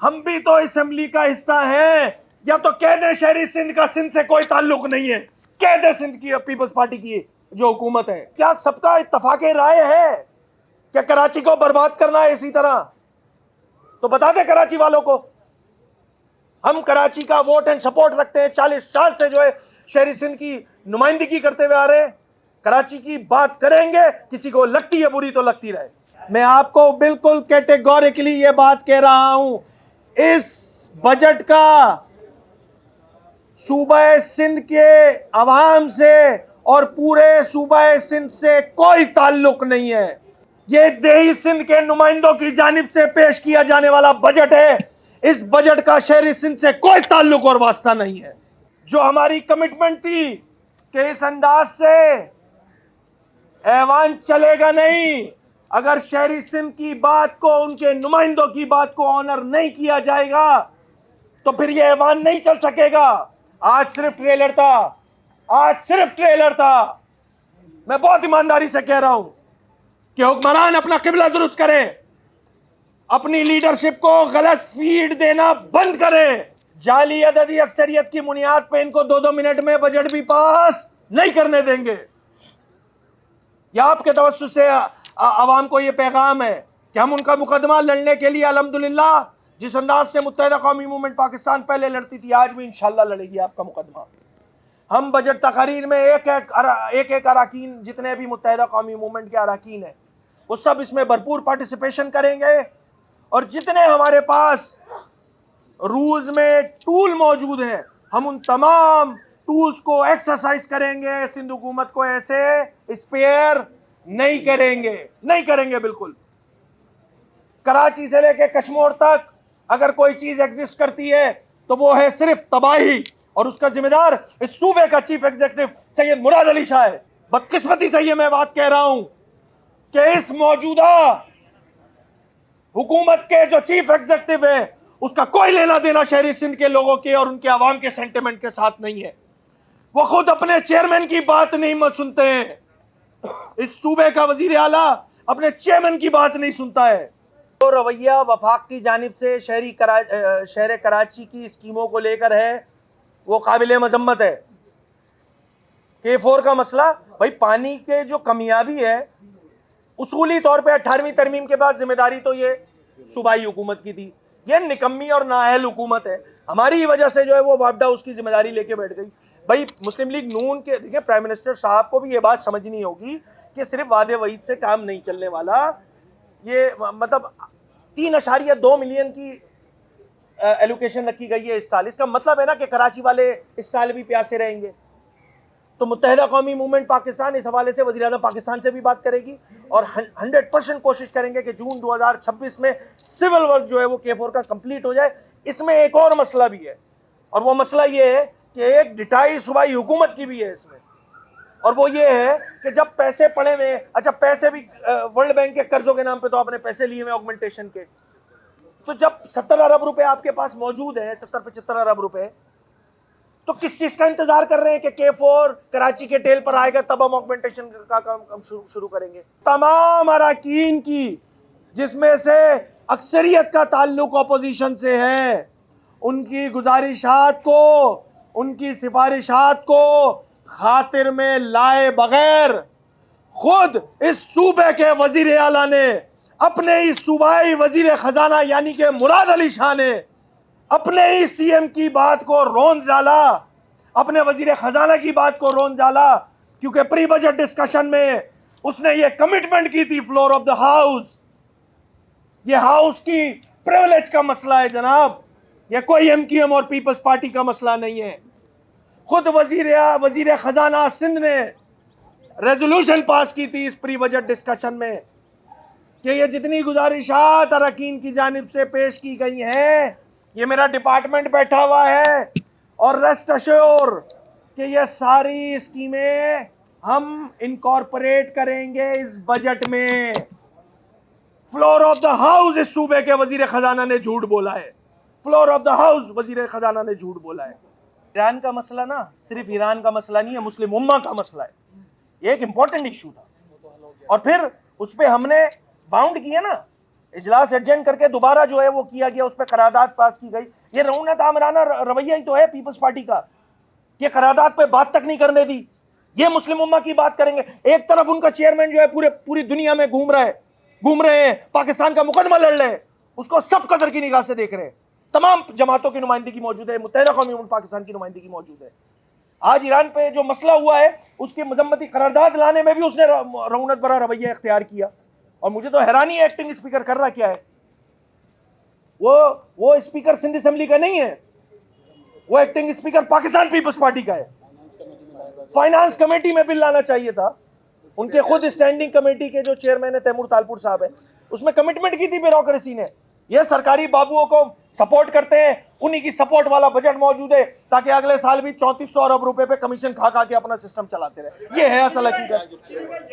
हम भी तो असेंबली का हिस्सा हैं। या तो कह दें शहरी सिंध का सिंध से कोई ताल्लुक नहीं है, कह दें सिंध की पीपल्स पार्टी की जो हुकूमत है। क्या सबका इत्तफाक राय है क्या कराची को बर्बाद करना है इसी तरह? तो बता दें कराची वालों को, हम कराची का वोट एंड सपोर्ट रखते हैं। 40 साल से जो है शहरी सिंध की नुमाइंदगी करते हुए आ रहे हैं। कराची की बात करेंगे, किसी को लगती है बुरी तो लगती रहे। मैं आपको बिल्कुल कैटेगोरिकली ये बात कह रहा हूं, इस बजट का सूबा सिंध के अवाम से और पूरे सूबा सिंध से कोई ताल्लुक नहीं है। ये देही सिंध के नुमाइंदों की जानिब से पेश किया जाने वाला बजट है। इस बजट का शहरी सिंध से कोई ताल्लुक और वास्ता नहीं है। जो हमारी कमिटमेंट थी कि इस अंदाज से ऐवान चलेगा नहीं, अगर शहरी सिंध की बात को, उनके नुमाइंदों की बात को ऑनर नहीं किया जाएगा तो फिर यह ऐवान नहीं चल सकेगा। आज सिर्फ ट्रेलर था, आज सिर्फ ट्रेलर था। मैं बहुत ईमानदारी से कह रहा हूं कि हुक्मरान अपना किबला दुरुस्त करें, अपनी लीडरशिप को गलत फीड देना बंद करें। जाली अददी अक्सरियत की बुनियाद पे इनको 2-2 मिनट में बजट भी पास नहीं करने देंगे। या आपके तवज्जुह से आवाम को यह पैगाम है कि हम उनका मुकदमा लड़ने के लिए अल्हम्दुलिल्लाह जिस अंदाज से मुत्तहिदा कौमी मूवमेंट पाकिस्तान पहले लड़ती थी, आज भी इंशाल्लाह लड़ेगी आपका मुकदमा। हम बजट तकारीर में एक एक अराकीन, जितने भी मुत्तहिदा कौमी मूवमेंट के अराकीन हैं, वो सब इसमें भरपूर पार्टिसिपेशन करेंगे। और जितने हमारे पास रूल्स में टूल मौजूद हैं, हम उन तमाम टूल्स को एक्सरसाइज करेंगे। सिंध हुकूमत को ऐसे स्पेयर नहीं करेंगे बिल्कुल। कराची से लेके कश्मीर तक अगर कोई चीज एग्जिस्ट करती है तो वो है सिर्फ तबाही, और उसका जिम्मेदार इस सूबे का चीफ एग्जीक्यूटिव सैयद मुराद अली शाह है। बदकिस्मती से ये मैं बात कह रहा हूं कि इस मौजूदा हुकूमत के जो चीफ एग्जीक्यूटिव है उसका कोई लेना देना शहरी सिंध के लोगों के और उनके आवाम के सेंटिमेंट के साथ नहीं है। वो खुद अपने चेयरमैन की बात नहीं सुनते हैं। इस सूबे का वजीर आला अपने चेयरमैन की बात नहीं सुनता है। तो रवैया वफाक की जानिब से शहर कराची की स्कीमों को लेकर है वो काबिल मजम्मत है। K4 का मसला, भाई पानी के जो कमियाबी है, उसूली तौर पे 18वीं तरमीम के बाद जिम्मेदारी तो ये सूबाई हुकूमत की थी। ये निकम्मी और नाअहल हुकूमत है, हमारी वजह से जो है वो वापडा उसकी जिम्मेदारी लेके बैठ गई। भाई मुस्लिम लीग नून के, देखिए प्राइम मिनिस्टर साहब को भी ये बात समझनी होगी कि सिर्फ वादे वईद से काम नहीं चलने वाला। ये मतलब 3.2 मिलियन की एलोकेशन रखी गई है इस साल। इसका मतलब है ना कि कराची वाले इस साल भी प्यासे रहेंगे। तो मुत्तहिदा कौमी मूवमेंट पाकिस्तान इस हवाले से वज़ीर आज़म पाकिस्तान से भी बात करेगी और 100% कोशिश करेंगे कि जून 2026 में सिविल वर्क जो है वो K4 का कंप्लीट हो जाए। इसमें एक और मसला भी है, और वो मसला ये है कि एक डिटाई सूबाई हुकूमत की भी है इसमें, और वो ये है कि जब पैसे पड़े हुए, अच्छा पैसे भी वर्ल्ड बैंक के कर्जों के नाम पे तो आपने पैसे लिए हुए ऑगमेंटेशन के, तो जब 70 अरब रुपए आपके पास मौजूद है, 70-75 अरब रुपए, तो किस चीज का इंतजार कर रहे हैं कि K4 कराची के टेल पर आएगा तब हम ऑगमेंटेशन का काम शुरू करेंगे। तमाम अराकीन की, जिसमें से अक्सरियत का ताल्लुक अपोजिशन से है, उनकी गुजारिशात को, उनकी सिफारिशात को खातिर में लाए बगैर खुद इस सूबे के वजीर आला ने, अपने ही सूबाई वजीर खजाना यानी कि मुराद अली शाह ने अपने ही सीएम की बात को रोंद डाला, अपने वजीर खजाना की बात को रोंद डाला, क्योंकि प्री बजट डिस्कशन में उसने ये कमिटमेंट की थी, फ्लोर ऑफ द हाउस। ये हाउस की प्रिविलेज का मसला है जनाब, ये कोई MQM और पीपल्स पार्टी का मसला नहीं है। खुद वजीर खजाना सिंध ने रेजोल्यूशन पास की थी इस प्री बजट डिस्कशन में कि ये जितनी गुजारिशात अरकान की जानिब से पेश की गई हैं, ये मेरा डिपार्टमेंट बैठा हुआ है और रेस्ट अश्योर कि ये सारी स्कीमें हम इनकॉर्पोरेट करेंगे इस बजट में। फ्लोर ऑफ द हाउस इस सूबे के वजीर खजाना ने झूठ बोला है, फ्लोर ऑफ द हाउस वजीर खजाना ने झूठ बोला है। ईरान का मसला ना सिर्फ ईरान का मसला नहीं है, मुस्लिम उम्मा का मसला है। ये एक इंपॉर्टेंट इशू था और फिर उस पर हमने बाउंड किया ना इजलास एडजेंट करके दोबारा जो है वो किया गया, उस पर करारदाद पास की गई। ये रऊनत आमराना रवैया ही तो है पीपल्स पार्टी का। ये करारदाद पे बात तक नहीं करने दी। ये मुस्लिम उम्मा की बात करेंगे। एक तरफ उनका चेयरमैन जो है पूरी दुनिया में घूम रहे हैं, पाकिस्तान का मुकदमा लड़ रहे हैं, उसको सब कदर की निगाह से देख रहे हैं। तमाम जमातों की नुमाइंदगी मौजूद है, मुत्तहिदा कौमी मुल्क पाकिस्तान की नुमाइंदगी मौजूद है। आज ईरान पे जो मसला हुआ है उसकी मजम्मती करारदाद लाने में भी उसने रऊनत भरा रवैया इख्तियार किया। और मुझे तो हैरानी है एक्टिंग स्पीकर कर रहा क्या है। वो स्पीकर सिंध असेंबली का नहीं है, वो एक्टिंग स्पीकर पाकिस्तान पीपल्स पार्टी का है। फाइनेंस कमेटी में बिल लाना चाहिए था। उनके खुद स्टैंडिंग कमेटी के जो चेयरमैन है तैमूर तालपुर साहब है, उसमें कमिटमेंट की थी ब्यूरोक्रेसी ने। ये सरकारी बाबुओं को सपोर्ट करते हैं, उन्हीं की सपोर्ट वाला बजट मौजूद है ताकि अगले साल भी 3400 अरब रुपए पे कमीशन खा के अपना सिस्टम चलाते रहे। ये है असल हकीकत।